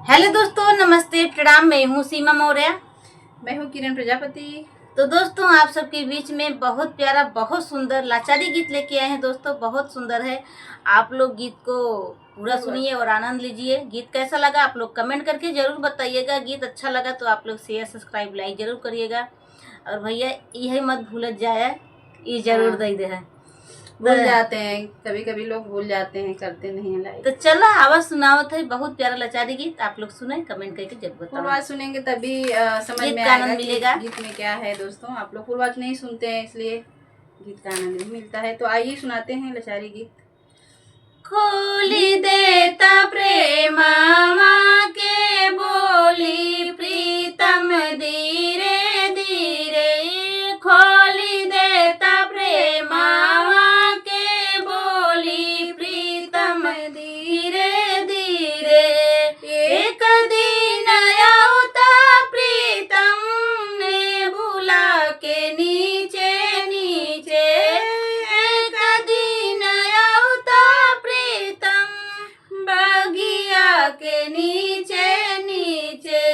Hello दोस्तों, नमस्ते, प्रणाम। मैं हूँ सीमा मौर्य। मैं हूँ किरण प्रजापति। तो दोस्तों, आप सबके बीच में बहुत प्यारा, बहुत सुंदर लाचारी गीत लेके आए हैं। दोस्तों, बहुत सुंदर है। आप लोग गीत को पूरा सुनिए और आनंद लीजिए। गीत कैसा लगा आप लोग कमेंट करके जरूर बताइएगा। गीत अच्छा लगा तो आप लोग शेयर, सब्सक्राइब, लाइक जरूर करिएगा। और भैया यही मत भूल जाए, ये जरूर दे दे है। भूल जाते हैं, कभी कभी लोग भूल जाते हैं, करते नहीं है लाइक। तो चलो आवाज सुनावत है, बहुत प्यारा लाचारी गीत। आप लोग सुने, कमेंट करके जरूर बताओ। फुलवाच सुनेंगे तभी समझ गीत में का आएगा आनंद कि मिलेगा। गीत में क्या है। दोस्तों, आप लोग फुलवाच नहीं सुनते हैं, इसलिए गीत का आनंद नहीं मिलता है। तो आइए सुनाते हैं लाचारी गीत। खोली देता प्रेम माँ के बोली प्रीतम धीरे धीरे। खोली देता प्रेम माँ के बोली प्रीतम धीरे धीरे। एक दिन आवता प्रीतम ने बुला के नीचे नीचे। एक दिन आवता प्रीतम बगिया के नीचे नीचे।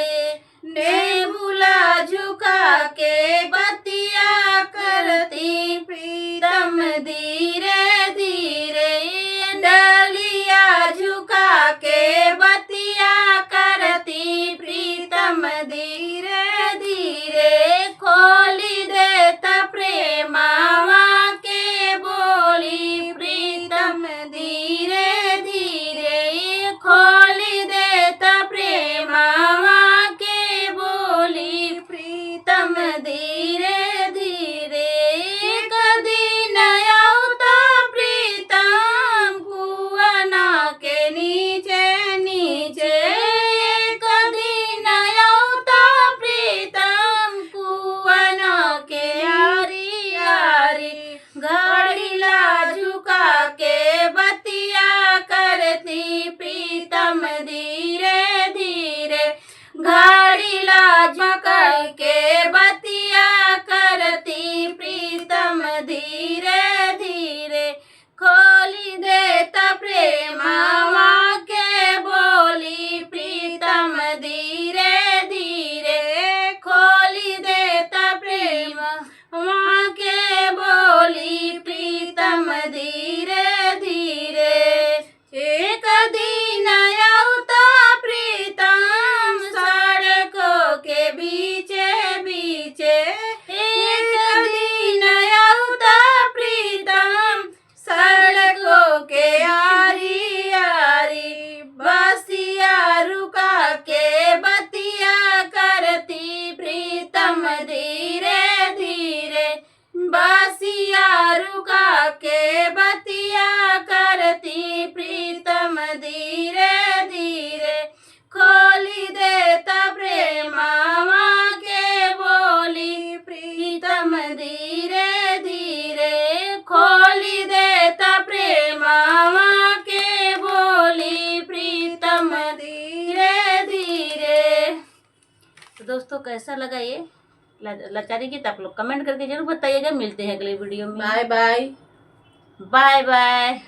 नेबुला झुका के बतिया करती प्रीतम धीरे धीरे। डलिया झुका के बतिया करती प्रीतम धीरे धीरे। खोली देता प्रेम माँ के बोली प्रीतम धीरे धीरे। खोली देता प्रेम माँ के बोली प्रीतम धीरे धीरे। एक दिन आवता प्रीतम कुआना के नीचे नीचे। एक दिन आवता प्रीतम कुआना के यारी यारी। घड़ीला झुका के बतिया करती प्रीतम धीरे धीरे। घड़ीला झुका के बतिया करती प्रीतम धीरे धीरे। खोली देता प्रेम माँ के बोली प्रीतम धीरे धीरे। खोली देता प्रेम माँ के बोली प्रीतम धीरे धीरे। एक दिन आवता प्रीतम सड़कों के बीचे बीचे। एक दिन आवता प्रीतम सड़कों के यारी यारी। बसिया रुका के बतिया करती प्रीतम धीरे धीरे। बसिया रुका के बतिया करती प्रीतम धीरे धीरे। खोली देता प्रेम माँ के बोली प्रीतम धीरे धीरे। खोली देता प्रेम माँ के बोली प्रीतम धीरे धीरे। तो दोस्तों, कैसा लगा ये लाचारी गीत आप लोग कमेंट करके जरूर बताइएगा। मिलते हैं अगले वीडियो में। Bye bye. Bye by.